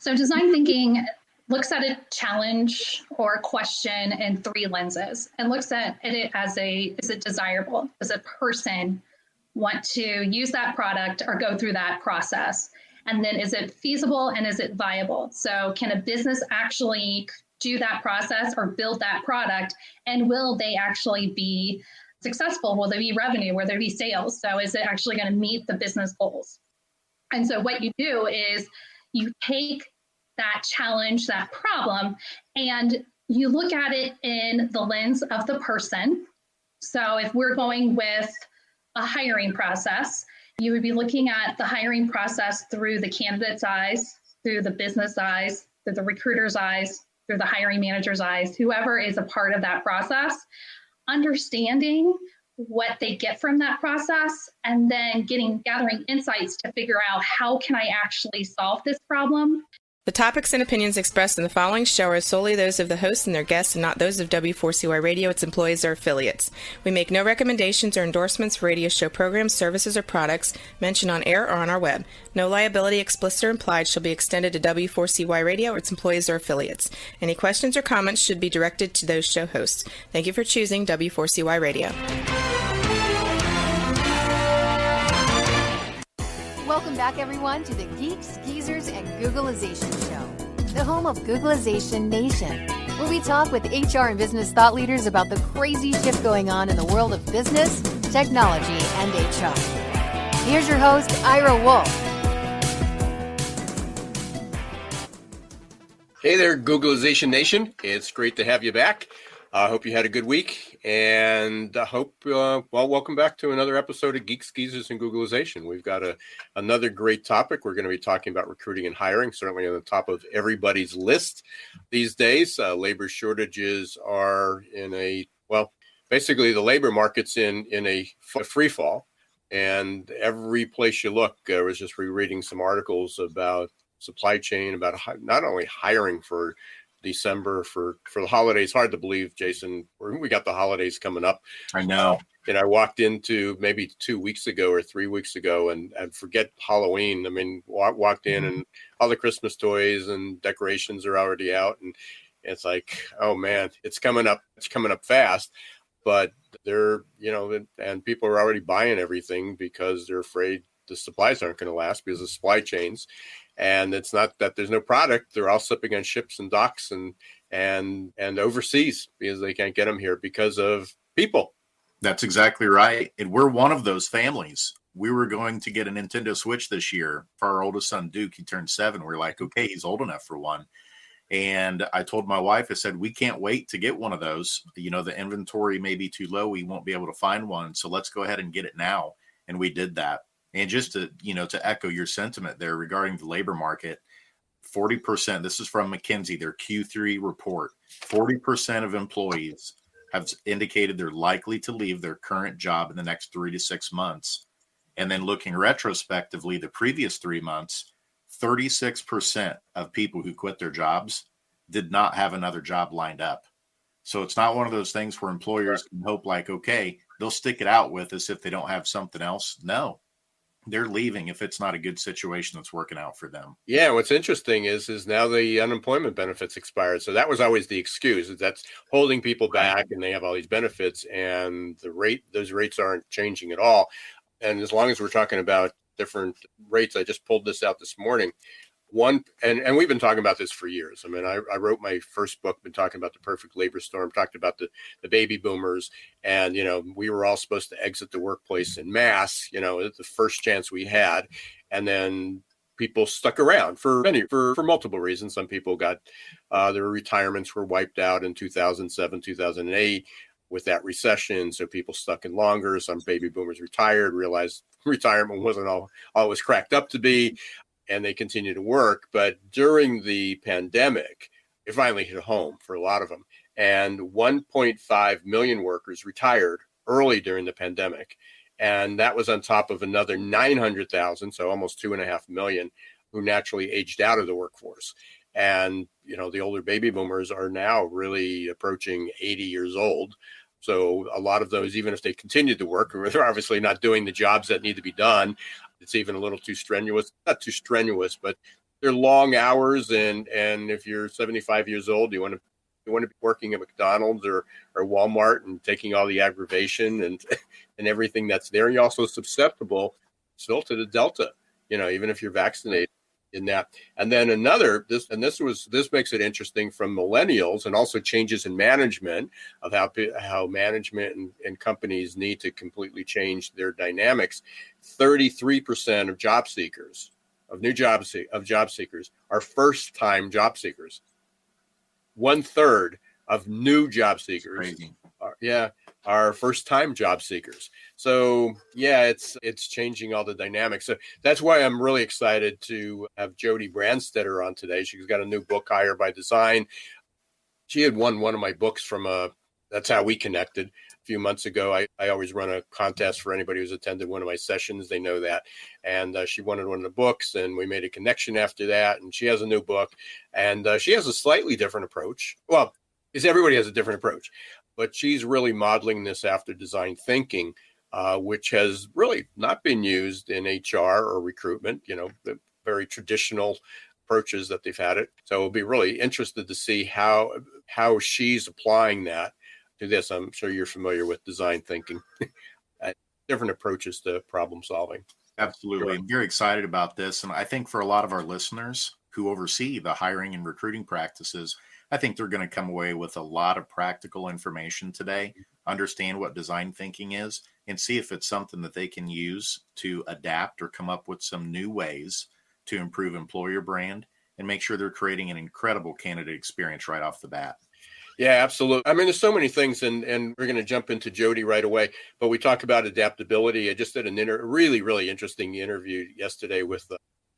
So design thinking looks at a challenge or a question in three lenses and looks at it as is it desirable? Does a person want to use that product or go through that process? And then is it feasible and is it viable? So can a business actually do that process or build that product? And will they actually be successful? Will there be revenue? Will there be sales? So is it actually going to meet the business goals? And so what you do is you take that challenge, that problem, and you look at it in the lens of the person. So if we're going with a hiring process, you would be looking at the hiring process through the candidate's eyes, through the business eyes, through the recruiter's eyes, through the hiring manager's eyes, whoever is a part of that process, understanding what they get from that process, and then gathering insights to figure out how can I actually solve this problem. The topics and opinions expressed in the following show are solely those of the hosts and their guests and not those of W4CY Radio, its employees, or affiliates. We make no recommendations or endorsements for radio show programs, services, or products mentioned on air or on our web. No liability, explicit or implied, shall be extended to W4CY Radio or its employees or affiliates. Any questions or comments should be directed to those show hosts. Thank you for choosing W4CY Radio. Welcome back, everyone, to the Geeks, Geezers, and Googleization Show, the home of Googleization Nation, where we talk with HR and business thought leaders about the crazy shift going on in the world of business, technology, and HR. Here's your host, Ira Wolfe. Hey there, Googleization Nation. It's great to have you back. I hope you had a good week, and I hope, welcome back to another episode of Geeks, Geezers, and Googleization. We've got another great topic. We're going to be talking about recruiting and hiring, certainly on the top of everybody's list these days. Labor shortages are basically the labor market's in a free fall, and every place you look, I was just rereading some articles about supply chain, about not only hiring for December for the holidays. Hard to believe, Jason, we got the holidays coming up. I know. And I walked into maybe 2 weeks ago or 3 weeks ago and forget Halloween. I mean, walked in and all the Christmas toys and decorations are already out. And it's like, oh man, it's coming up. It's coming up fast. But they're, and people are already buying everything because they're afraid the supplies aren't going to last because of supply chains. And it's not that there's no product. They're all slipping on ships and docks and overseas because they can't get them here because of people. That's exactly right. And we're one of those families. We were going to get a Nintendo Switch this year for our oldest son, Duke. He turned 7. We're like, okay, he's old enough for one. And I told my wife, I said, we can't wait to get one of those. The inventory may be too low. We won't be able to find one. So let's go ahead and get it now. And we did that. And just to echo your sentiment there regarding the labor market, 40%, this is from McKinsey, their Q3 report, 40% of employees have indicated they're likely to leave their current job in the next 3 to 6 months. And then looking retrospectively, the previous 3 months, 36% of people who quit their jobs did not have another job lined up. So it's not one of those things where employers can hope like, okay, they'll stick it out with us if they don't have something else. No. They're leaving if it's not a good situation that's working out for them. Yeah, what's interesting is now the unemployment benefits expired. So that was always the excuse. That's holding people back, and they have all these benefits, and those rates aren't changing at all. And as long as we're talking about different rates, I just pulled this out this morning. And we've been talking about this for years. I mean, I wrote my first book, been talking about the perfect labor storm, talked about the baby boomers. And, we were all supposed to exit the workplace in mass, the first chance we had. And then people stuck around for multiple reasons. Some people got their retirements were wiped out in 2007, 2008 with that recession. So people stuck in longer. Some baby boomers retired, realized retirement wasn't all it was cracked up to be. And they continue to work. But during the pandemic, it finally hit home for a lot of them. And 1.5 million workers retired early during the pandemic. And that was on top of another 900,000, so almost 2.5 million, who naturally aged out of the workforce. And, the older baby boomers are now really approaching 80 years old. So a lot of those, even if they continued to work, they're obviously not doing the jobs that need to be done. It's even a little too strenuous, not too strenuous, but they're long hours, and if you're 75 years old, you want to be working at McDonald's or Walmart and taking all the aggravation and and everything that's there. You're also susceptible still to the Delta, even if you're vaccinated in that. And then this makes it interesting from millennials, and also changes in management of how management and companies need to completely change their dynamics. 33% of job seekers, of job seekers, are first-time job seekers. 1/3 of new job seekers are first-time job seekers. So it's changing all the dynamics. So that's why I'm really excited to have Jody Brandstetter on today. She's got a new book, Hire by Design. She had won one of my books from that's how we connected a few months ago. I always run a contest for anybody who's attended one of my sessions. They know that. And she wanted one of the books, and we made a connection after that. And she has a new book, and she has a slightly different approach. Well, because everybody has a different approach, but she's really modeling this after design thinking, which has really not been used in HR or recruitment, the very traditional approaches that they've had it. So we'll be really interested to see how she's applying that to this. I'm sure you're familiar with design thinking, different approaches to problem solving. Absolutely. Sure. I'm very excited about this. And I think for a lot of our listeners who oversee the hiring and recruiting practices, I think they're going to come away with a lot of practical information today, understand what design thinking is, and see if it's something that they can use to adapt or come up with some new ways to improve employer brand and make sure they're creating an incredible candidate experience right off the bat. Yeah, absolutely. I mean, there's so many things, and we're going to jump into Jody right away. But we talk about adaptability. I just did a really, really interesting interview yesterday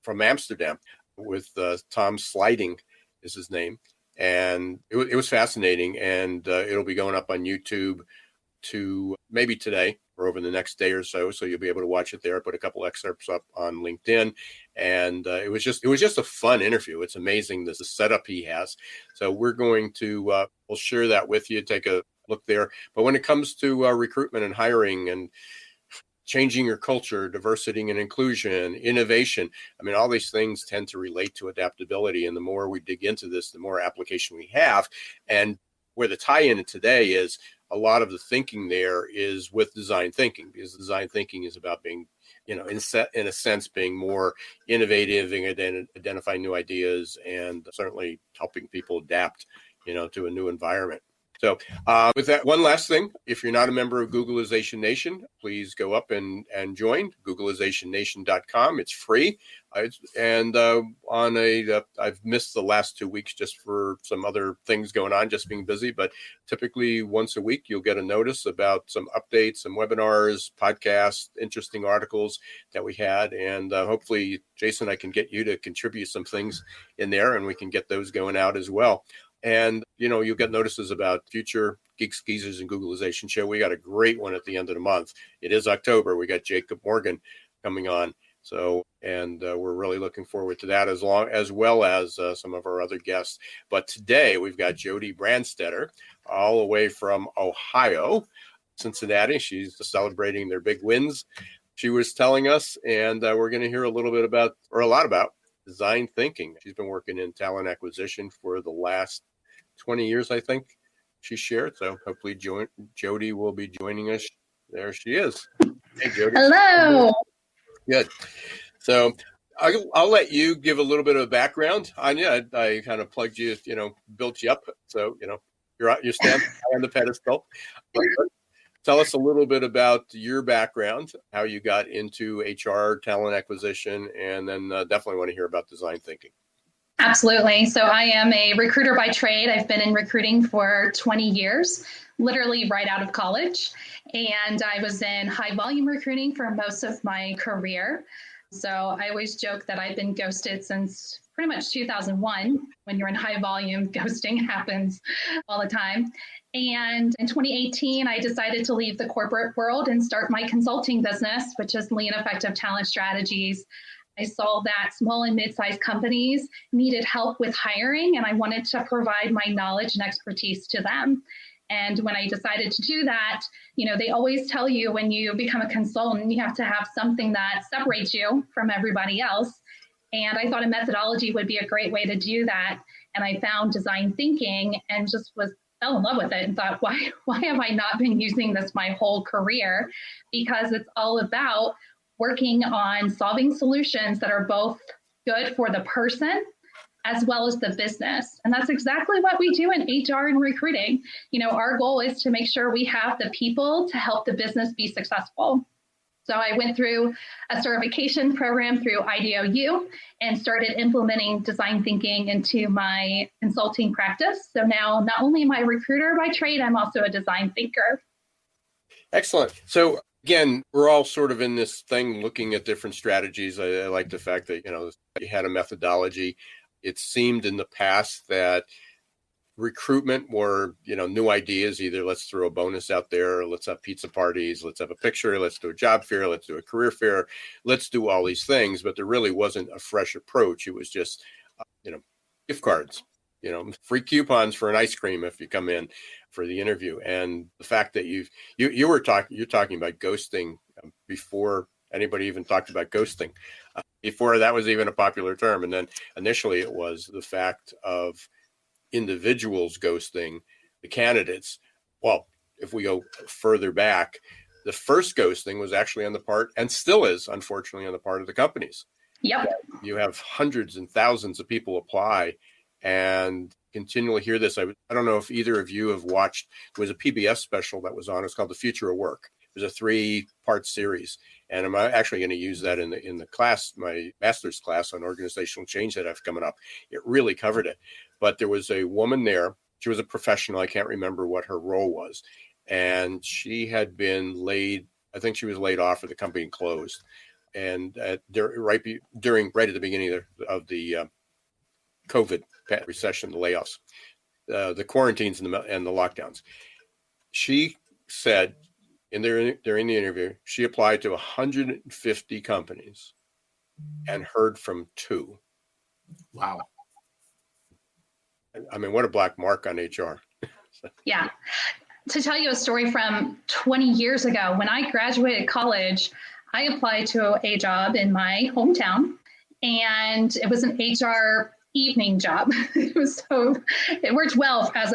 from Amsterdam with Tom Sliding is his name. And it was fascinating, and it'll be going up on YouTube to maybe today or over the next day or so. So you'll be able to watch it there. I put a couple excerpts up on LinkedIn, and it was just a fun interview. It's amazing the setup he has. So we're going to we'll share that with you. Take a look there. But when it comes to recruitment and hiring and changing your culture, diversity and inclusion, innovation. I mean, all these things tend to relate to adaptability. And the more we dig into this, the more application we have. And where the tie-in today is, a lot of the thinking there is with design thinking, because design thinking is about being, in a sense, being more innovative and identifying new ideas, and certainly helping people adapt, to a new environment. So with that, one last thing, if you're not a member of Googlization Nation, please go up and join Googlizationnation.com. It's free. I've missed the last 2 weeks just for some other things going on, just being busy. But typically once a week, you'll get a notice about some updates, some webinars, podcasts, interesting articles that we had. And hopefully, Jason, I can get you to contribute some things in there, and we can get those going out as well. And, you'll get notices about future Geeks, Geezers, and Googlization show. We got a great one at the end of the month. It is October. We got Jacob Morgan coming on. So, and we're really looking forward to that, as well as some of our other guests. But today we've got Jody Brandstetter, all the way from Ohio, Cincinnati. She's celebrating their big wins, she was telling us. And we're going to hear a lot about design thinking. She's been working in talent acquisition for the last 20 years, I think she shared. So hopefully Jody will be joining us. There she is. Hey, Jody. Hello. Good. So I'll let you give a little bit of background on you. I kind of plugged you, built you up. So, you're standing high on the pedestal. Tell us a little bit about your background, how you got into HR, talent acquisition, and then definitely want to hear about design thinking. Absolutely. So I am a recruiter by trade. I've been in recruiting for 20 years, literally right out of college. And I was in high volume recruiting for most of my career. So I always joke that I've been ghosted since pretty much 2001. When you're in high volume, ghosting happens all the time. And in 2018, I decided to leave the corporate world and start my consulting business, which is Lean Effective Talent Strategies. I saw that small and mid-sized companies needed help with hiring, and I wanted to provide my knowledge and expertise to them. And when I decided to do that, they always tell you when you become a consultant, you have to have something that separates you from everybody else. And I thought a methodology would be a great way to do that. And I found design thinking and just fell in love with it and thought, why have I not been using this my whole career? Because it's all about working on solving solutions that are both good for the person as well as the business. And that's exactly what we do in HR and recruiting. Our goal is to make sure we have the people to help the business be successful. So I went through a certification program through IDOU and started implementing design thinking into my consulting practice. So now not only am I a recruiter by trade, I'm also a design thinker. Excellent. So again, we're all sort of in this thing looking at different strategies. I like the fact that, you had a methodology. It seemed in the past that recruitment were, new ideas, either let's throw a bonus out there, or let's have pizza parties, let's have a picture, let's do a job fair, let's do a career fair, let's do all these things. But there really wasn't a fresh approach. It was just, gift cards, free coupons for an ice cream if you come in for the interview. And the fact that you're talking about ghosting before anybody even talked about ghosting, before that was even a popular term. And then initially it was the fact of individuals ghosting the candidates. Well, if we go further back, the first ghosting was actually on the part, and still is, unfortunately, on the part of the companies. Yep. You have hundreds and thousands of people apply and continually hear this. I don't know if either of you have watched, there was a PBS special that was on. It's called The Future of Work. It was a 3-part series. And I'm actually going to use that in the class, my master's class on organizational change that I have coming up. It really covered it. But there was a woman there. She was a professional. I can't remember what her role was. And she had been I think she was laid off or the company closed. And right at the beginning of the COVID recession, the layoffs, the quarantines and the lockdowns. She said during the interview, she applied to 150 companies and heard from 2. Wow. I mean, what a black mark on HR. Yeah. To tell you a story from 20 years ago, when I graduated college, I applied to a job in my hometown, and it was an HR evening job. It worked well as,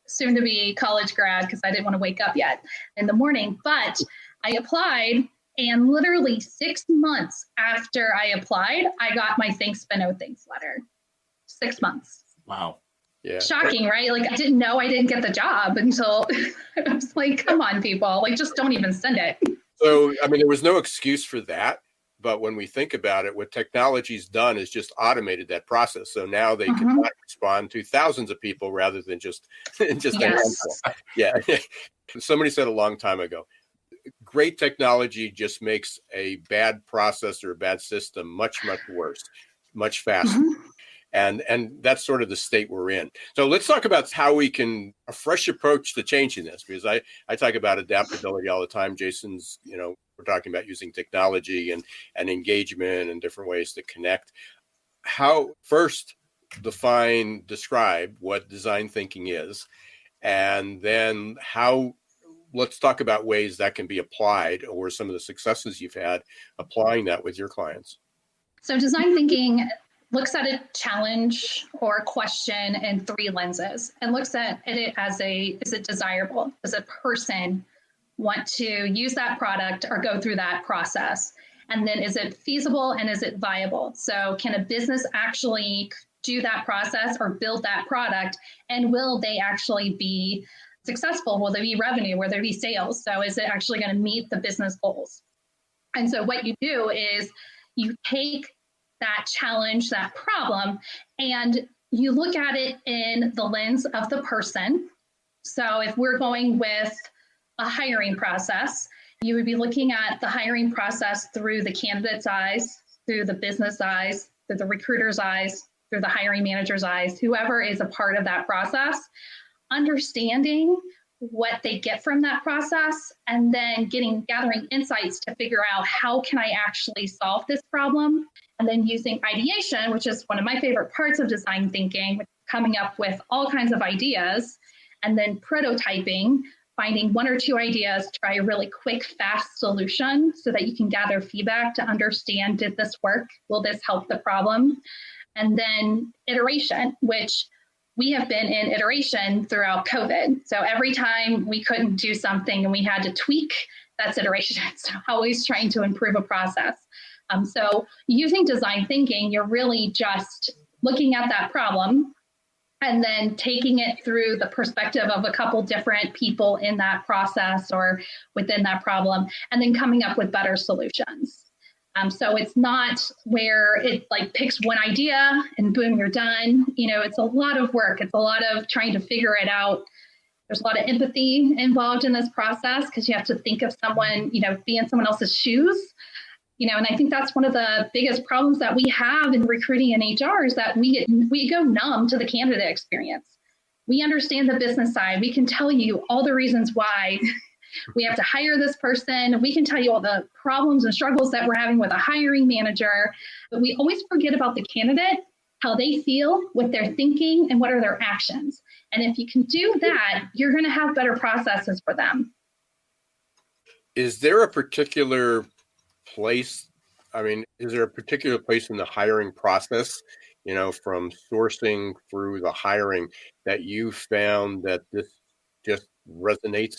soon to be college grad, because I didn't want to wake up yet in the morning. But I applied, and literally 6 months after I applied, I got my thanks but no thanks letter. 6 months. Wow. Yeah. Shocking, right? Like, I didn't know I didn't get the job until I was like, come on, people, like, just don't even send it. So, I mean, there was no excuse for that. But when we think about it, what technology's done is just automated that process. So now they can respond to thousands of people rather than just a handful. Yeah. Somebody said a long time ago, great technology just makes a bad process or a bad system much, much worse, much faster. And that's sort of the state we're in. So let's talk about how we can a fresh approach to changing this, because I talk about adaptability all the time. Jason's, we're talking about using technology and engagement and different ways to connect. How first describe what design thinking is, and then let's talk about ways that can be applied, or some of the successes you've had applying that with your clients. So design thinking looks at a challenge or a question in 3 lenses, and looks at it as is it desirable? Does a person want to use that product or go through that process? And then is it feasible and is it viable? So can a business actually do that process or build that product? And will they actually be successful? Will there be revenue? Will there be sales? So is it actually going to meet the business goals? And so what you do is you take that challenge, that problem, and you look at it in the lens of the person. So if we're going with a hiring process, you would be looking at the hiring process through the candidate's eyes, through the business eyes, through the recruiter's eyes, through the hiring manager's eyes, whoever is a part of that process, understanding what they get from that process, and then gathering insights to figure out how can I actually solve this problem. And then using ideation, which is one of my favorite parts of design thinking, coming up with all kinds of ideas, and then prototyping finding one or two ideas, try a really quick, fast solution so that you can gather feedback to understand, did this work? Will this help the problem? And then iteration, which we have been in iteration throughout COVID. So every time we couldn't do something and we had to tweak, that's iteration. So always trying to improve a process. So using design thinking, you're really just looking at that problem and then taking it through the perspective of a couple different people in that process or within that problem, and then coming up with better solutions. So it's not where it like picks one idea and boom, you're done. It's a lot of work. It's a lot of trying to figure it out. There's a lot of empathy involved in this process because you have to think of someone, be in someone else's shoes. And I think that's one of the biggest problems that we have in recruiting and HR is that we go numb to the candidate experience. We understand the business side. We can tell you all the reasons why we have to hire this person. We can tell you all the problems and struggles that we're having with a hiring manager, but we always forget about the candidate, how they feel, what they're thinking, and what are their actions. And if you can do that, you're going to have better processes for them. Is there a particular place? Is there a particular place in the hiring process, from sourcing through the hiring that you found that this just resonates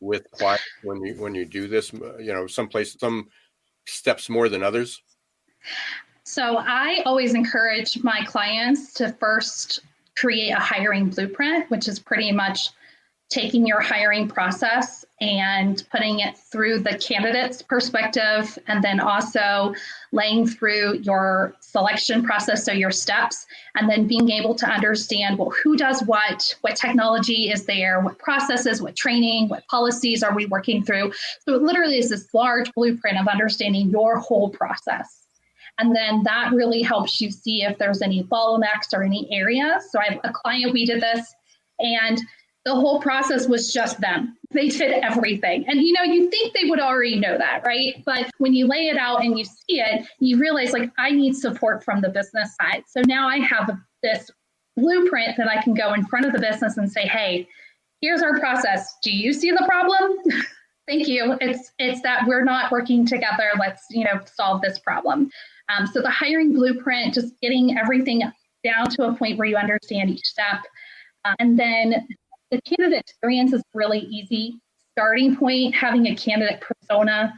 with clients when you do this, some steps more than others? So I always encourage my clients to first create a hiring blueprint, which is pretty much taking your hiring process and putting it through the candidate's perspective, and then also laying through your selection process, so your steps, and then being able to understand, well, who does what technology is there, what processes, what training, what policies are we working through. So it literally is this large blueprint of understanding your whole process. And then that really helps you see if there's any bottlenecks or any areas. So I have a client, we did this, and the whole process was just them. They did everything. And, you think they would already know that, right? But when you lay it out and you see it, you realize, I need support from the business side. So now I have this blueprint that I can go in front of the business and say, hey, here's our process. Do you see the problem? Thank you. It's that we're not working together. Let's, solve this problem. So the hiring blueprint, just getting everything down to a point where you understand each step. And then the candidate experience is really easy. Starting point, having a candidate persona,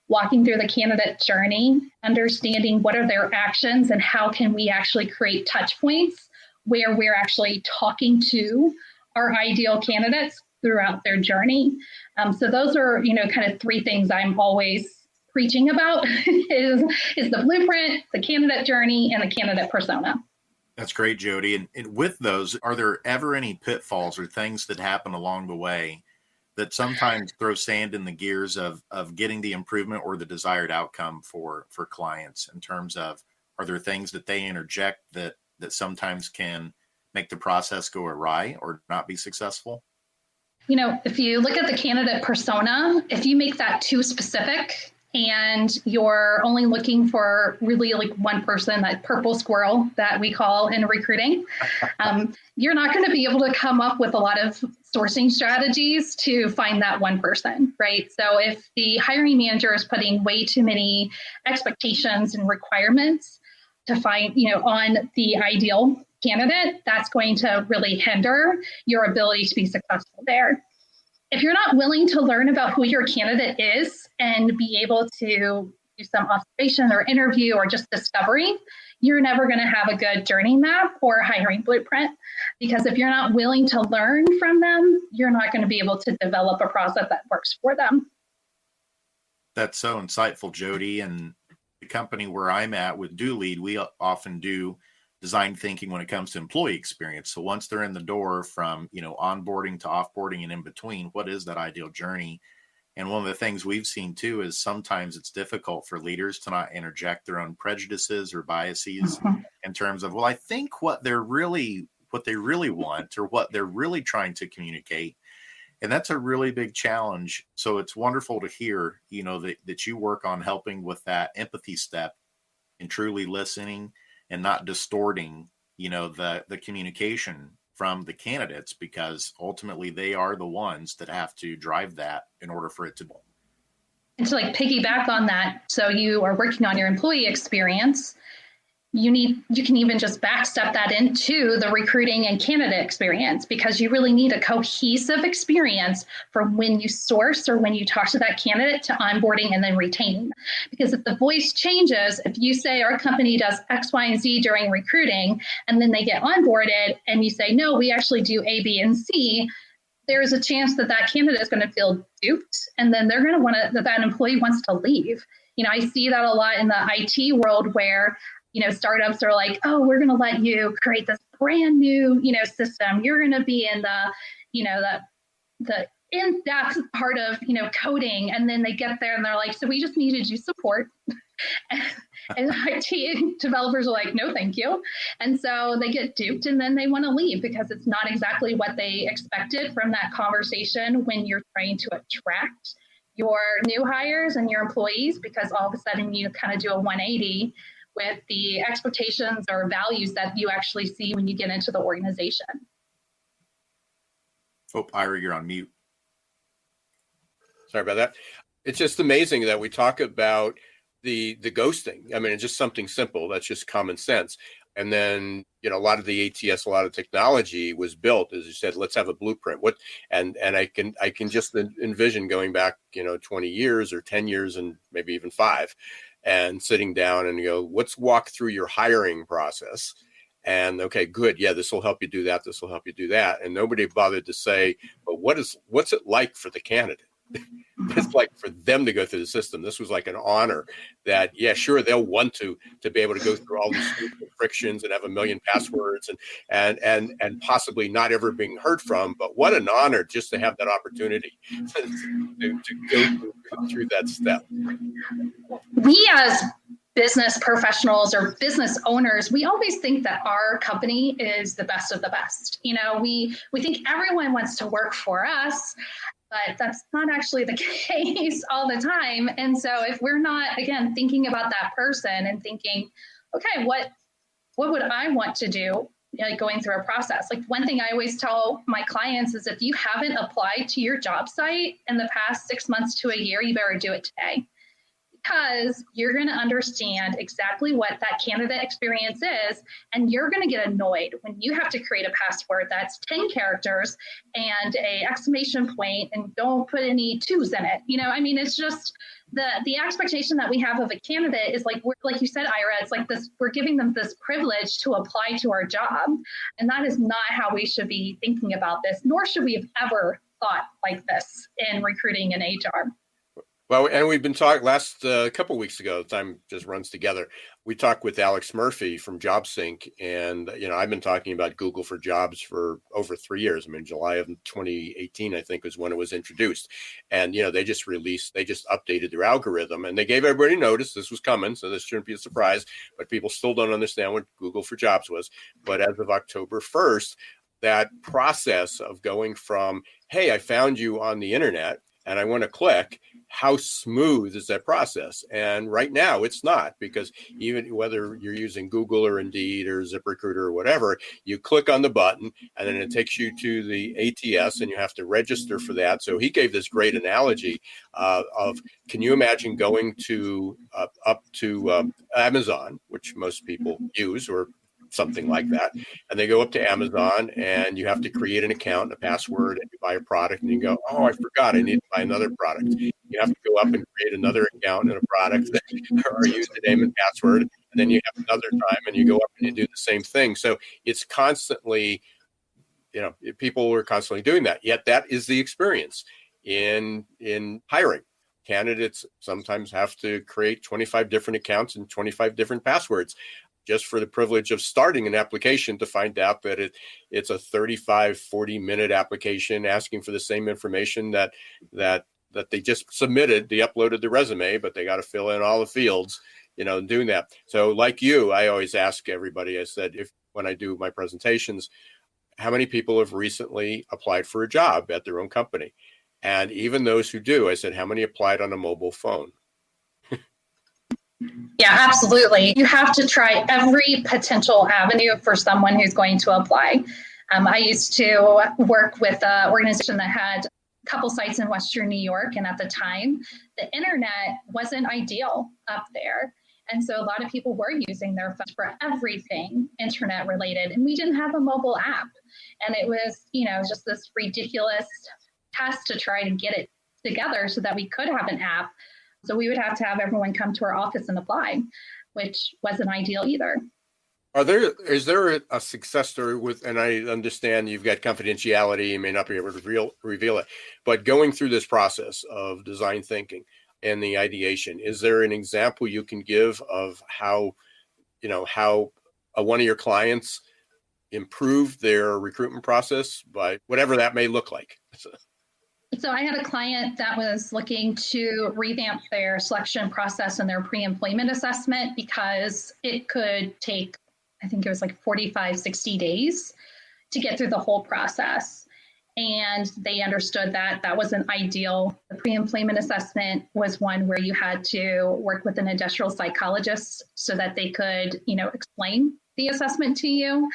walking through the candidate journey, understanding what are their actions and how can we actually create touch points where we're actually talking to our ideal candidates throughout their journey. So those are, kind of three things I'm always preaching about is the blueprint, the candidate journey, and the candidate persona. That's great, Jody. And with those, are there ever any pitfalls or things that happen along the way that sometimes throw sand in the gears of getting the improvement or the desired outcome for clients in terms of, are there things that they interject that sometimes can make the process go awry or not be successful? If you look at the candidate persona, if you make that too specific and you're only looking for really one person, that purple squirrel that we call in recruiting, you're not going to be able to come up with a lot of sourcing strategies to find that one person, right? So if the hiring manager is putting way too many expectations and requirements to find, on the ideal candidate, that's going to really hinder your ability to be successful there. If you're not willing to learn about who your candidate is and be able to do some observation or interview or just discovery, you're never going to have a good journey map or hiring blueprint. Because if you're not willing to learn from them, you're not going to be able to develop a process that works for them. That's so insightful, Jody. And the company where I'm at with Do Lead, we often do design thinking when it comes to employee experience. So once they're in the door, from onboarding to offboarding and in between, what is that ideal journey? And one of the things we've seen too is sometimes it's difficult for leaders to not interject their own prejudices or biases in terms of, well, I think what they really want or what they're really trying to communicate. And that's a really big challenge. So it's wonderful to hear, that you work on helping with that empathy step and truly listening and not distorting, the communication from the candidates, because ultimately they are the ones that have to drive that in order for it to. And to like piggyback on that, so you are working on your employee experience, you can even just backstep that into the recruiting and candidate experience, because you really need a cohesive experience from when you source or when you talk to that candidate to onboarding and then retaining. Because if the voice changes, if you say our company does X, Y, and Z during recruiting, and then they get onboarded and you say, no, we actually do A, B, and C, there's a chance that that candidate is going to feel duped, and then they're going to want to, that employee wants to leave. I see that a lot in the IT world where startups are like, oh, we're going to let you create this brand new, system. You're going to be in the in-depth part of, coding. And then they get there and they're like, so we just needed you support. And IT developers are like, no, thank you. And so they get duped and then they want to leave because it's not exactly what they expected from that conversation when you're trying to attract your new hires and your employees, because all of a sudden you kind of do a 180 with the expectations or values that you actually see when you get into the organization. Oh, Ira, you're on mute. Sorry about that. It's just amazing that we talk about the ghosting. I mean, it's just something simple. That's just common sense. And then, a lot of the ATS, a lot of technology was built, as you said, let's have a blueprint. And I can just envision going back, 20 years or 10 years and maybe even 5, and sitting down and let's walk through your hiring process. And okay, good. Yeah, this will help you do that. This will help you do that. And nobody bothered to say, but what's it like for the candidate? It's like for them to go through the system. This was like an honor that, yeah, sure, they'll want to be able to go through all these frictions and have a million passwords and possibly not ever being heard from. But what an honor just to have that opportunity to go through that step. We as business professionals or business owners, we always think that our company is the best of the best. We think everyone wants to work for us, but that's not actually the case all the time. And so if we're not, again, thinking about that person and thinking, okay, what would I want to do, going through a process? Like one thing I always tell my clients is if you haven't applied to your job site in the past 6 months to a year, you better do it today. Because you're going to understand exactly what that candidate experience is, and you're going to get annoyed when you have to create a password that's 10 characters and a exclamation point and don't put any twos in it. It's just the expectation that we have of a candidate is like you said, Ira, it's like this, we're giving them this privilege to apply to our job. And that is not how we should be thinking about this, nor should we have ever thought like this in recruiting and HR. Well, and we've been talking last couple of weeks ago, time just runs together. We talked with Alex Murphy from JobSync, and, I've been talking about Google for Jobs for over 3 years. July of 2018, I think, was when it was introduced. And, they just updated their algorithm, and they gave everybody notice this was coming. So this shouldn't be a surprise, but people still don't understand what Google for Jobs was. But as of October 1st, that process of going from, hey, I found you on the internet and I want to click, how smooth is that process? And right now it's not, because even whether you're using Google or Indeed or ZipRecruiter or whatever, you click on the button and then it takes you to the ATS and you have to register for that. So he gave this great analogy of, can you imagine going to up to Amazon, which most people use, or something like that, and they go up to Amazon and you have to create an account and a password, and you buy a product and you go, oh, I forgot, I need to buy another product. You have to go up and create another account and a product or username and password, and then you have another time and you go up and you do the same thing. So it's constantly, people are constantly doing that, yet that is the experience in hiring. Candidates sometimes have to create 25 different accounts and 25 different passwords just for the privilege of starting an application, to find out that it's a 35, 40-minute application asking for the same information that they just submitted. They uploaded the resume, but they got to fill in all the fields, doing that. So like you, I always ask everybody, I said, when I do my presentations, how many people have recently applied for a job at their own company? And even those who do, I said, how many applied on a mobile phone? Yeah, absolutely. You have to try every potential avenue for someone who's going to apply. I used to work with an organization that had a couple sites in Western New York. And at the time, the internet wasn't ideal up there. And so a lot of people were using their phones for everything internet related. And we didn't have a mobile app. And it was, just this ridiculous task to try to get it together so that we could have an app. So we would have to have everyone come to our office and apply, which wasn't ideal either. Is there a success story with, and I understand you've got confidentiality, you may not be able to reveal it, but going through this process of design thinking and the ideation, is there an example you can give of how one of your clients improved their recruitment process by whatever that may look like? So I had a client that was looking to revamp their selection process and their pre-employment assessment because it could take, I think it was like 45, 60 days to get through the whole process. And they understood that that wasn't ideal. The pre-employment assessment was one where you had to work with an industrial psychologist so that they could, explain the assessment to you.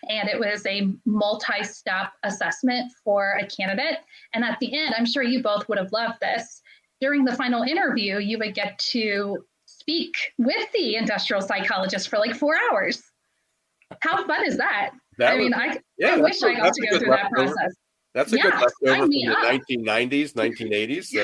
And it was a multi-step assessment for a candidate. And at the end, I'm sure you both would have loved this. During the final interview, you would get to speak with the industrial psychologist for like 4 hours. How fun is that? I wish I got to go through that process. That's a good leftover from the 1990s, 1980s.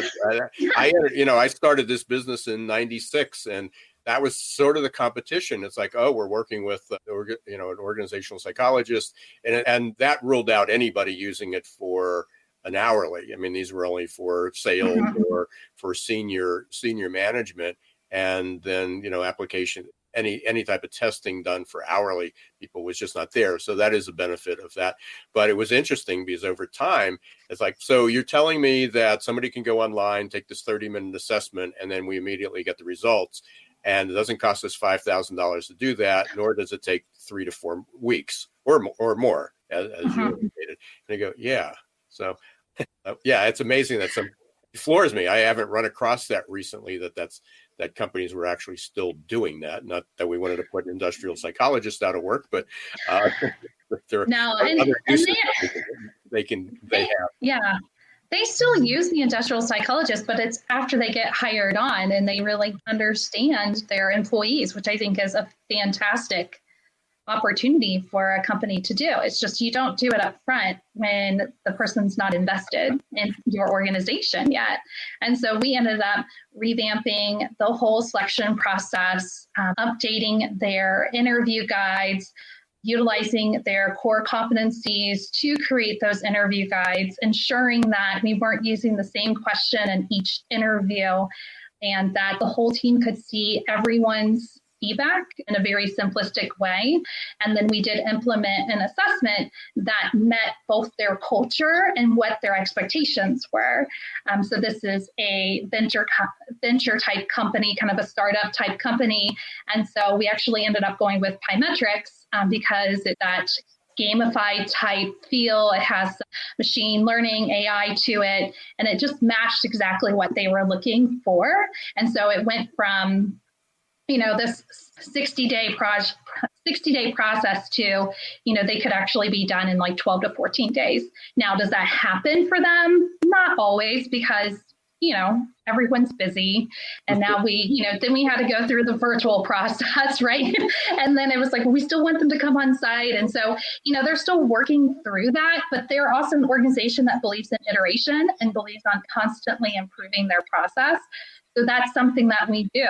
I started this business in 96, and that was sort of the competition. It's like, we're working with, an organizational psychologist, and that ruled out anybody using it for an hourly. I mean, these were only for sales or for senior management, and then application. Any type of testing done for hourly people was just not there. So that is a benefit of that. But it was interesting because over time, it's like, so you're telling me that somebody can go online, take this 30-minute assessment, and then we immediately get the results. And it doesn't cost us $5,000 to do that, nor does it take 3 to 4 weeks or more, as you indicated. And I go, yeah. So, it's amazing that it floors me. I haven't run across that recently, that companies were actually still doing that. Not that we wanted to put industrial psychologists out of work, but there are other uses they have. Yeah. They still use the industrial psychologist, but it's after they get hired on and they really understand their employees, which I think is a fantastic opportunity for a company to do. It's just you don't do it up front when the person's not invested in your organization yet. And so we ended up revamping the whole selection process, updating their interview guides, utilizing their core competencies to create those interview guides, ensuring that we weren't using the same question in each interview and that the whole team could see everyone's feedback in a very simplistic way. And then we did implement an assessment that met both their culture and what their expectations were. So this is a venture type company, kind of a startup type company. And so we actually ended up going with Pymetrics because it's that gamified type feel. It has machine learning, AI to it, and it just matched exactly what they were looking for. And so it went from this 60-day process to, they could actually be done in like 12 to 14 days. Now, does that happen for them? Not always, because, everyone's busy. And now then we had to go through the virtual process, right? And then it was like, we still want them to come on site. And so, they're still working through that, but they're also an organization that believes in iteration and believes on constantly improving their process. So that's something that we do.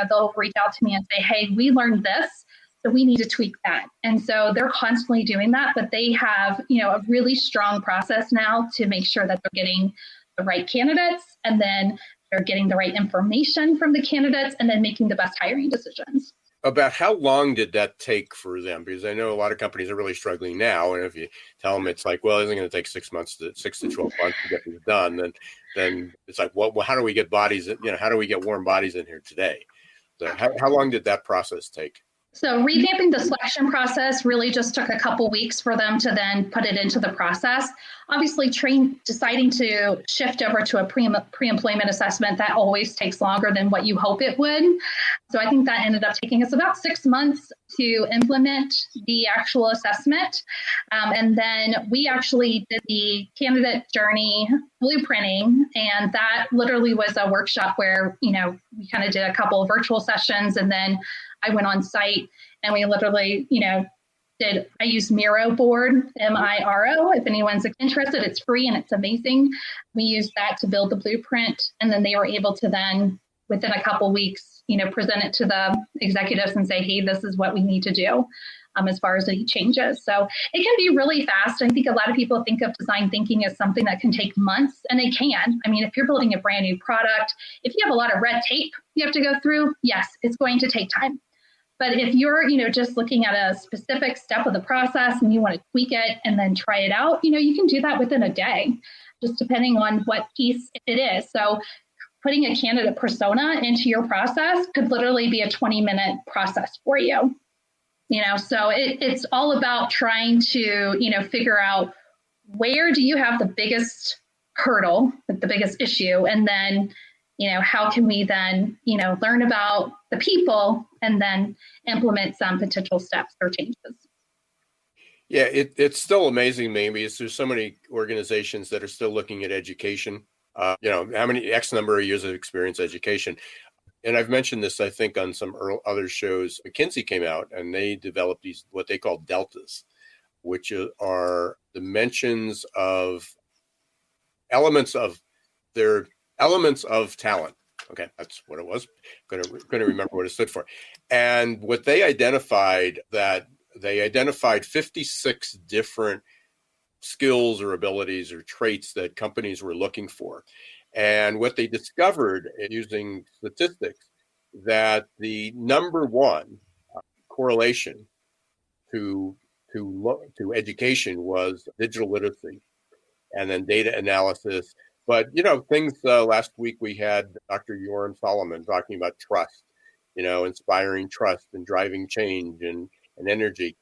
They'll reach out to me and say, hey, we learned this, so we need to tweak that. And so they're constantly doing that, but they have, a really strong process now to make sure that they're getting the right candidates, and then they're getting the right information from the candidates, and then making the best hiring decisions. About how long did that take for them? Because I know a lot of companies are really struggling now. And if you tell them it's like, well, it's going to take 6 to 12 months to get this done, then it's like, well, how do we get bodies, how do we get warm bodies in here today? So how long did that process take? So revamping the selection process really just took a couple weeks for them to then put it into the process. Obviously, deciding to shift over to a pre-employment assessment, that always takes longer than what you hope it would. So I think that ended up taking us about 6 months to implement the actual assessment. And then we actually did the candidate journey blueprinting. And that literally was a workshop where, we kind of did a couple of virtual sessions, and then I went on site and we literally, I used Miro board, Miro. If anyone's interested, it's free and it's amazing. We used that to build the blueprint. And then they were able to then, within a couple of weeks, present it to the executives and say, hey, this is what we need to do as far as any changes. So it can be really fast. I think a lot of people think of design thinking as something that can take months, and it can. I mean, if you're building a brand new product, if you have a lot of red tape you have to go through, yes, it's going to take time. But if you're, just looking at a specific step of the process and you want to tweak it and then try it out, you can do that within a day, just depending on what piece it is. So putting a candidate persona into your process could literally be a 20-minute process for you. So it's all about trying to, figure out where do you have the biggest hurdle, the biggest issue, and then how can we then, learn about the people and then implement some potential steps or changes? Yeah, it's still amazing to me because there's so many organizations that are still looking at education. How many X number of years of experience education. And I've mentioned this, I think, on some other shows. McKinsey came out and they developed these, what they call deltas, which are dimensions of elements of talent. Okay, that's what it was. Going to remember what it stood for. And what they identified, 56 different skills or abilities or traits that companies were looking for. And what they discovered using statistics, that the number one correlation to education was digital literacy, and then data analysis. But, things last week we had Dr. Yoram Solomon talking about trust, inspiring trust and driving change and energy.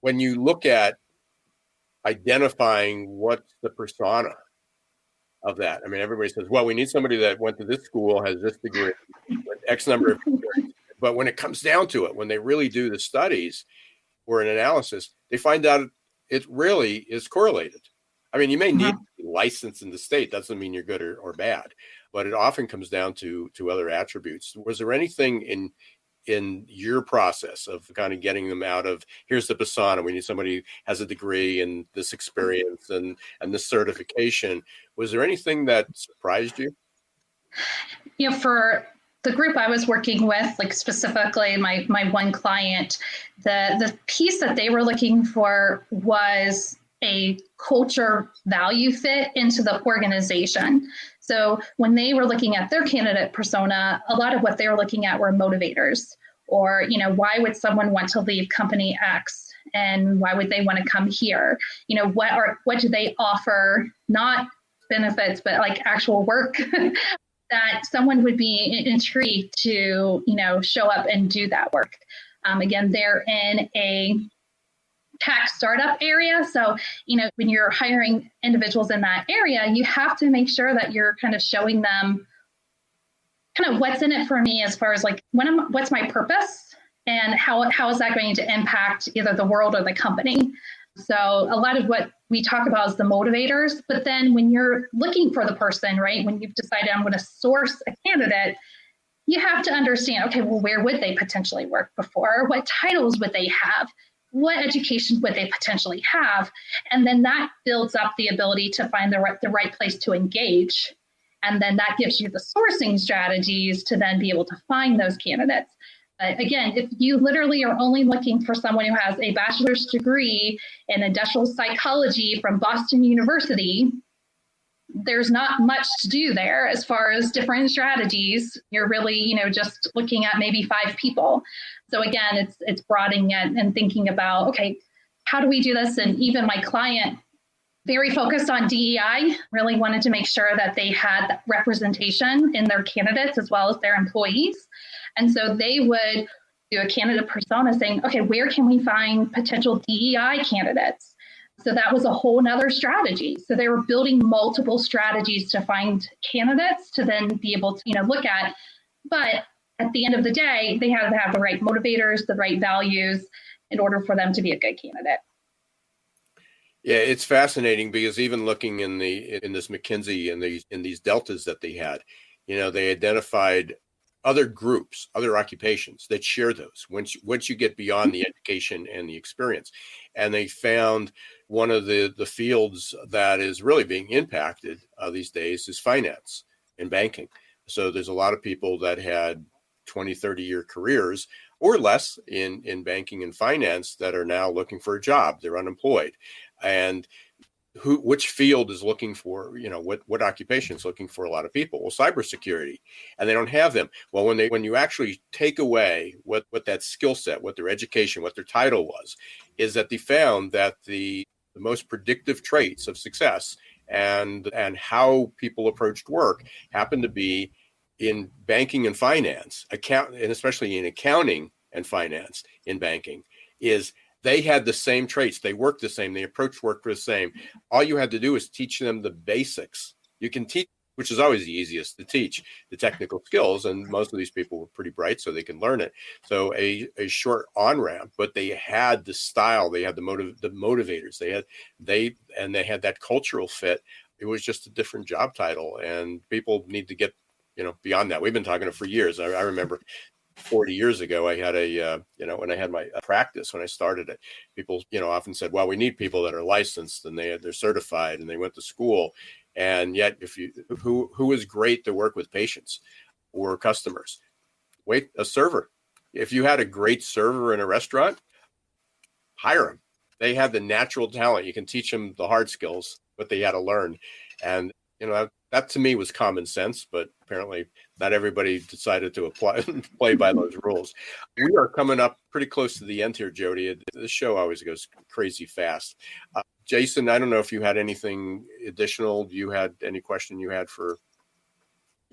When you look at identifying what's the persona of that, I mean, everybody says, well, we need somebody that went to this school, has this degree, X number of years. But when it comes down to it, when they really do the studies or an analysis, they find out it really is correlated. I mean, you may need to be licensed in the state. Doesn't mean you're good or bad, but it often comes down to other attributes. Was there anything in your process of kind of getting them out of, here's the persona, we need somebody who has a degree and this experience and this certification? Was there anything that surprised you? For the group I was working with, like specifically my one client, the piece that they were looking for was a culture value fit into the organization. So when they were looking at their candidate persona, a lot of what they were looking at were motivators, or, why would someone want to leave company X and why would they want to come here? What do they offer? Not benefits, but like actual work that someone would be intrigued to, show up and do that work. Again, they're in a tech startup area. So, when you're hiring individuals in that area, you have to make sure that you're kind of showing them kind of what's in it for me as far as like, what's my purpose and how is that going to impact either the world or the company? So a lot of what we talk about is the motivators, but then when you're looking for the person, right, when you've decided I'm going to source a candidate, you have to understand, okay, well, where would they potentially work before? What titles would they have? What education would they potentially have? And then that builds up the ability to find the right place to engage. And then that gives you the sourcing strategies to then be able to find those candidates. But again, if you literally are only looking for someone who has a bachelor's degree in industrial psychology from Boston University, there's not much to do there as far as different strategies. You're really, just looking at maybe 5 people. So again, it's broadening it and thinking about, okay, how do we do this? And even my client, very focused on DEI, really wanted to make sure that they had representation in their candidates as well as their employees. And so they would do a candidate persona saying, okay, where can we find potential DEI candidates? So that was a whole nother strategy. So they were building multiple strategies to find candidates to then be able to, look at. But at the end of the day, they have to have the right motivators, the right values in order for them to be a good candidate. Yeah, it's fascinating because even looking in this McKinsey and in these deltas that they had, they identified other groups, other occupations that share those once you get beyond the education and the experience. And they found one of the fields that is really being impacted these days is finance and banking. So there's a lot of people that had 20, 30-year careers or less in banking and finance that are now looking for a job. They're unemployed. And which field is looking for, what occupation is looking for a lot of people? Well, cybersecurity, and they don't have them. Well, when you actually take away what that skill set, what their education, what their title was, is that they found that the most predictive traits of success and how people approached work happened to be in banking and finance, and especially in accounting and finance in banking, is they had the same traits. They worked the same. They approached work the same. All you had to do is teach them the basics. You can teach, which is always the easiest to teach, the technical skills. And most of these people were pretty bright, so they can learn it. So a short on-ramp, but they had the style. They had the motivators. They had that cultural fit. It was just a different job title. And people need to get, beyond that. We've been talking for years. I remember 40 years ago, I had when I had my practice, when I started it, people, often said, well, we need people that are licensed and they're certified and they went to school. And yet, who is great to work with patients or customers? Wait, a server. If you had a great server in a restaurant, hire them. They have the natural talent. You can teach them the hard skills, but they had to learn. And, that to me was common sense, but apparently not everybody decided to play by those rules. We are coming up pretty close to the end here, Jody. This show always goes crazy fast. Jason, I don't know if you had anything additional. You had any question you had for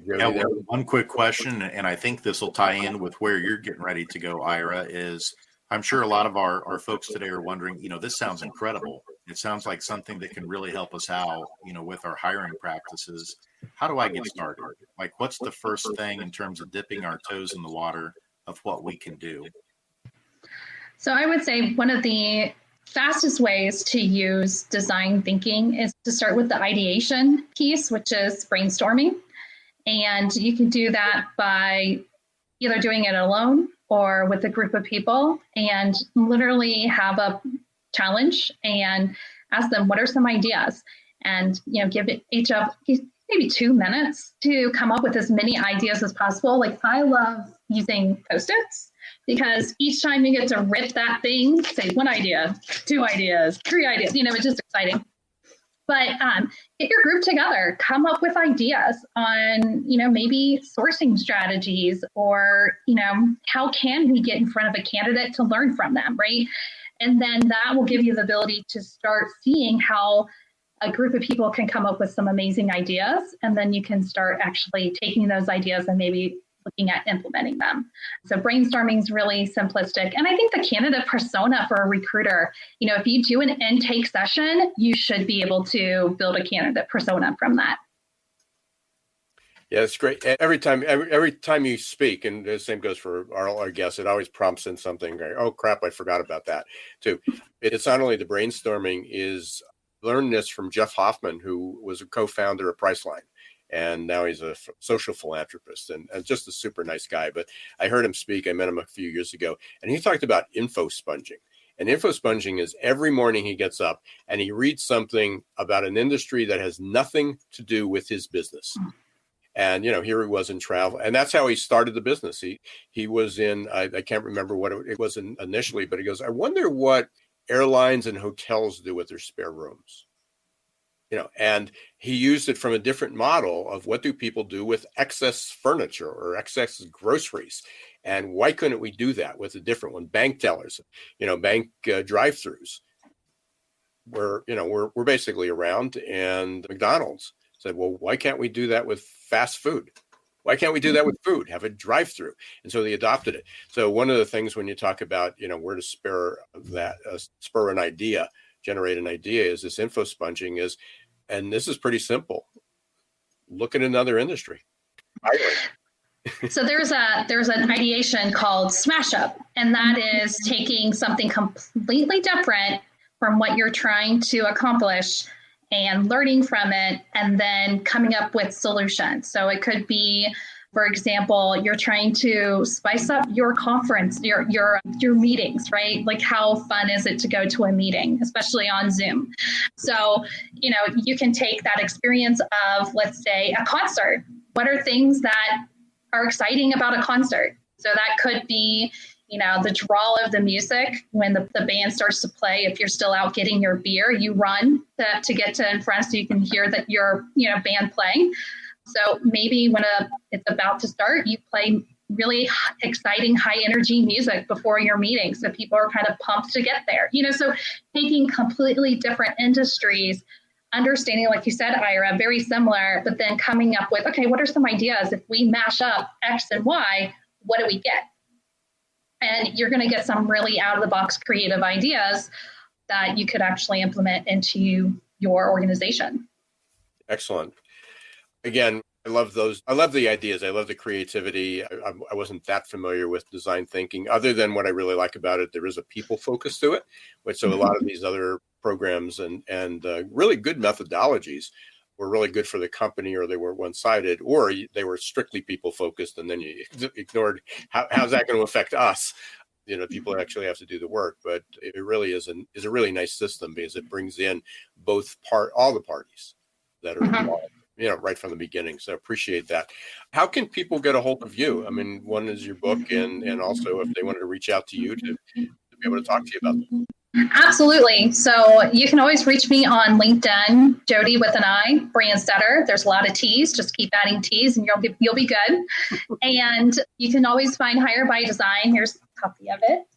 Jody? Yeah, one quick question, and I think this will tie in with where you're getting ready to go, Ira, is I'm sure a lot of our folks today are wondering, this sounds incredible. It sounds like something that can really help us out, with our hiring practices. How do I get started? Like, what's the first thing in terms of dipping our toes in the water of what we can do? So I would say one of the fastest ways to use design thinking is to start with the ideation piece, which is brainstorming. And you can do that by either doing it alone or with a group of people, and literally have a challenge and ask them, what are some ideas? And, give each of maybe 2 minutes to come up with as many ideas as possible. Like, I love using Post-its because each time you get to rip that thing, say 1 idea, 2 ideas, 3 ideas, it's just exciting. But get your group together, come up with ideas on, maybe sourcing strategies or, how can we get in front of a candidate to learn from them, right? And then that will give you the ability to start seeing how a group of people can come up with some amazing ideas. And then you can start actually taking those ideas and maybe looking at implementing them. So brainstorming is really simplistic. And I think the candidate persona for a recruiter, if you do an intake session, you should be able to build a candidate persona from that. Yeah, it's great. Every time you speak, and the same goes for our guests, it always prompts in something. Oh crap, I forgot about that too. It's not only the brainstorming, is learn this from Jeff Hoffman, who was a co-founder of Priceline. And now he's a social philanthropist and just a super nice guy. But I heard him speak. I met him a few years ago, and he talked about info sponging. And info sponging is every morning he gets up and he reads something about an industry that has nothing to do with his business. And, here he was in travel. And that's how he started the business. He was in, I can't remember what it was initially, but he goes, I wonder what airlines and hotels do with their spare rooms. And he used it from a different model of what do people do with excess furniture or excess groceries, and why couldn't we do that with a different one? Bank tellers, bank drive-throughs. We're basically around, and McDonald's said, well, why can't we do that with fast food? Why can't we do that with food? Have a drive-through. And so they adopted it. So one of the things when you talk about, where to spur an idea, generate an idea, is this info sponging and this is pretty simple. Look at another industry. So there's an ideation called smash up, and that is taking something completely different from what you're trying to accomplish and learning from it, and then coming up with solutions. So it could be, for example, you're trying to spice up your conference, your meetings, right? Like, how fun is it to go to a meeting, especially on Zoom? So, you can take that experience of, let's say, a concert. What are things that are exciting about a concert? So that could be, the drawl of the music when the band starts to play. If you're still out getting your beer, you run to get to in front so you can hear that your band playing. So maybe when it's about to start, you play really exciting, high energy music before your meeting, so people are kind of pumped to get there. So taking completely different industries, understanding, like you said, Ira, very similar, but then coming up with, okay, what are some ideas? If we mash up X and Y, what do we get? And you're going to get some really out of the box creative ideas that you could actually implement into your organization. Excellent. Again, I love those. I love the ideas. I love the creativity. I wasn't that familiar with design thinking, other than what I really like about it. There is a people focus to it, which so a lot of these other programs and really good methodologies were really good for the company, or they were one-sided, or they were strictly people focused, and then you ignored how's that going to affect us. People actually have to do the work, but it really is a really nice system because it brings in all the parties that are involved, right from the beginning. So I appreciate that. How can people get a hold of you? I mean, one is your book, and also if they wanted to reach out to you to be able to talk to you about them. Absolutely. So you can always reach me on LinkedIn, Jody with an I, Brandstetter. There's a lot of T's. Just keep adding T's and you'll be good. And you can always find Hire by Design. Here's a copy of it.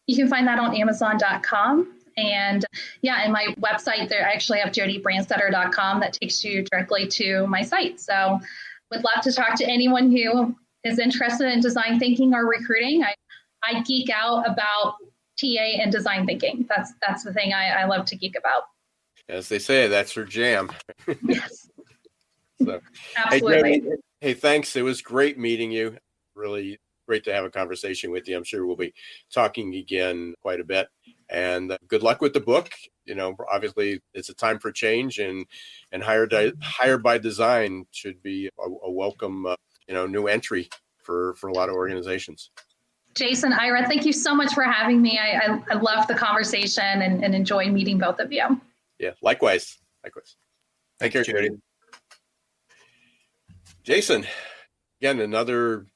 You can find that on Amazon.com. And in my website there, I actually have jodybrandstetter.com that takes you directly to my site. So would love to talk to anyone who is interested in design thinking or recruiting. I geek out about TA and design thinking. That's the thing I love to geek about. As they say, that's her jam. Yes. So, absolutely. Hey, thanks. It was great meeting you. Really great to have a conversation with you. I'm sure we'll be talking again quite a bit. And good luck with the book. Obviously it's a time for change, and Hire by Design should be a welcome, new entry for a lot of organizations. Jason, Ira, thank you so much for having me. I love the conversation and enjoy meeting both of you. Yeah, likewise. Take care, Jody. Jason, again, another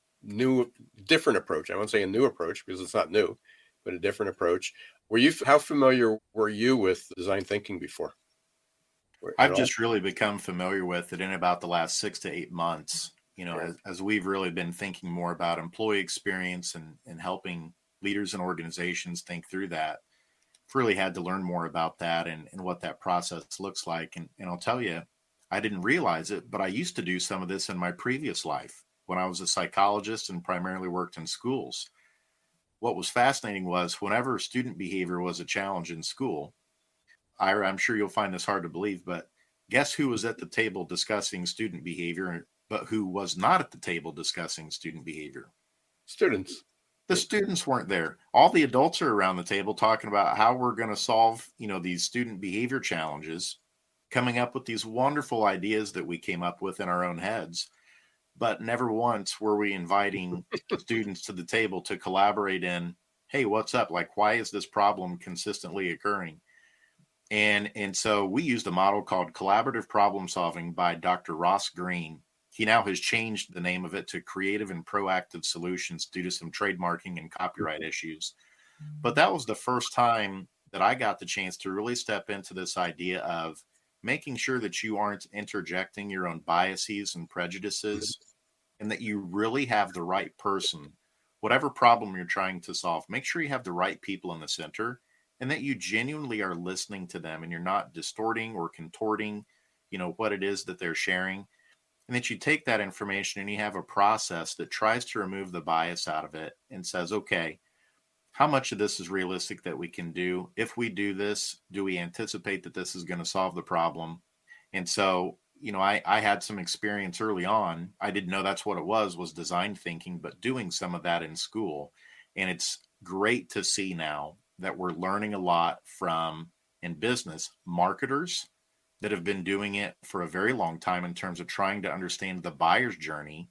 different approach. I won't say a new approach because it's not new, but a different approach. How familiar were you with design thinking before? I've just really become familiar with it in about the last 6 to 8 months. As we've really been thinking more about employee experience and helping leaders and organizations think through that, I've really had to learn more about that and what that process looks like. And I'll tell you, I didn't realize it, but I used to do some of this in my previous life when I was a psychologist and primarily worked in schools. What was fascinating was whenever student behavior was a challenge in school, Ira, I'm sure you'll find this hard to believe, but guess who was at the table discussing student behavior, but who was not at the table discussing student behavior? Students. The students weren't there. All the adults are around the table talking about how we're going to solve, these student behavior challenges, coming up with these wonderful ideas that we came up with in our own heads. But never once were we inviting students to the table to collaborate in, hey, what's up? Like, why is this problem consistently occurring? And so we used a model called collaborative problem solving by Dr. Ross Green. He now has changed the name of it to Creative and Proactive Solutions due to some trademarking and copyright issues. But that was the first time that I got the chance to really step into this idea of making sure that you aren't interjecting your own biases and prejudices, and that you really have the right person. Whatever problem you're trying to solve, make sure you have the right people in the center, and that you genuinely are listening to them and you're not distorting or contorting, what it is that they're sharing. And that you take that information and you have a process that tries to remove the bias out of it and says, okay, how much of this is realistic that we can do? If we do this, do we anticipate that this is going to solve the problem? And so, I had some experience early on. I didn't know that's what it was design thinking, but doing some of that in school. And it's great to see now that we're learning a lot from, in business, marketers that have been doing it for a very long time in terms of trying to understand the buyer's journey.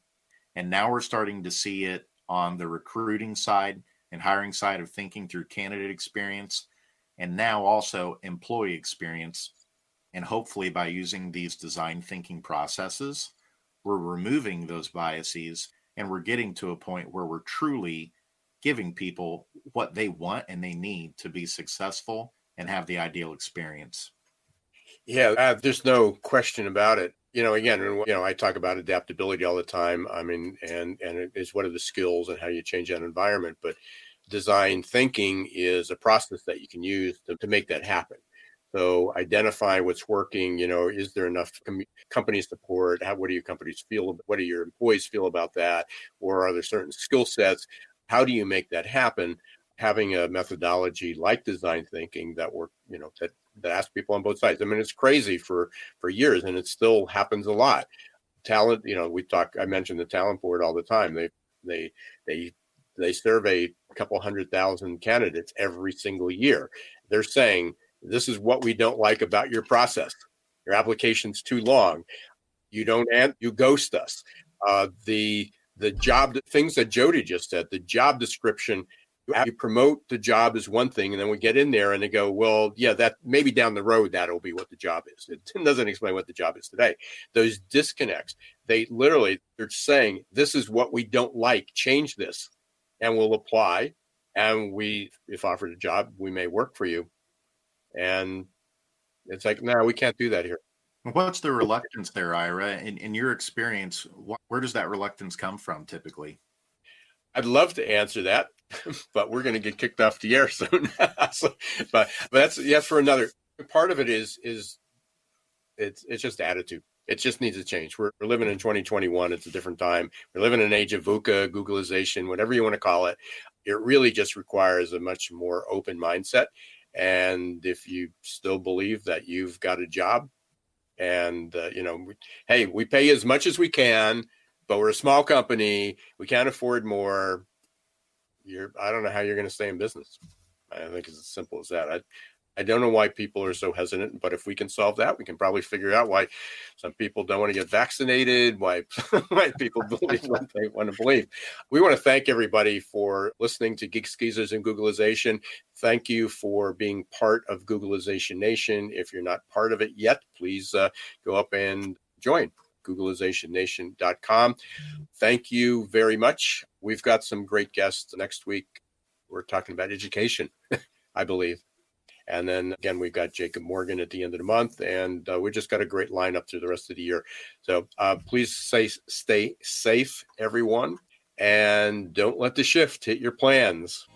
And now we're starting to see it on the recruiting side and hiring side of thinking through candidate experience, and now also employee experience. And hopefully by using these design thinking processes, we're removing those biases and we're getting to a point where we're truly giving people what they want and they need to be successful and have the ideal experience. Yeah, there's no question about it. Again, I talk about adaptability all the time. I mean, and it is what are the skills and how you change that environment. But design thinking is a process that you can use to make that happen. So identify what's working. Is there enough company support? What do your companies feel? What do your employees feel about that? Or are there certain skill sets? How do you make that happen? Having a methodology like design thinking that work, that asks people on both sides. I mean, it's crazy for years, and it still happens a lot. Talent, I mentioned the talent board all the time. They survey a couple 100,000 candidates every single year. They're saying, this is what we don't like about your process. Your application's too long. You ghost us. The job, things that Jody just said, the job description, you promote the job as one thing, and then we get in there and they go, well, yeah, that maybe down the road, that'll be what the job is. It doesn't explain what the job is today. Those disconnects, they're saying, this is what we don't like, change this, and we'll apply. And if offered a job, we may work for you. And it's like, no, we can't do that here. What's the reluctance there, Ira? In your experience, where does that reluctance come from typically? I'd love to answer that, but we're going to get kicked off the air soon. but that's for another part of it is it's just attitude. It just needs to change. We're living in 2021. It's a different time. We're living in an age of VUCA, Googleization, whatever you want to call it. It really just requires a much more open mindset. And if you still believe that you've got a job and, hey, we pay as much as we can, but we're a small company. We can't afford more. I don't know how you're going to stay in business. I think it's as simple as that. I don't know why people are so hesitant, but if we can solve that, we can probably figure out why some people don't want to get vaccinated, why people believe what they want to believe. We want to thank everybody for listening to Geeks, Geezers, and Googleization. Thank you for being part of Googleization Nation. If you're not part of it yet, please go up and join GoogleizationNation.com. Thank you very much. We've got some great guests next week. We're talking about education, I believe. And then again, we've got Jacob Morgan at the end of the month, and we just got a great lineup through the rest of the year. So please stay safe, everyone, and don't let the shift hit your plans.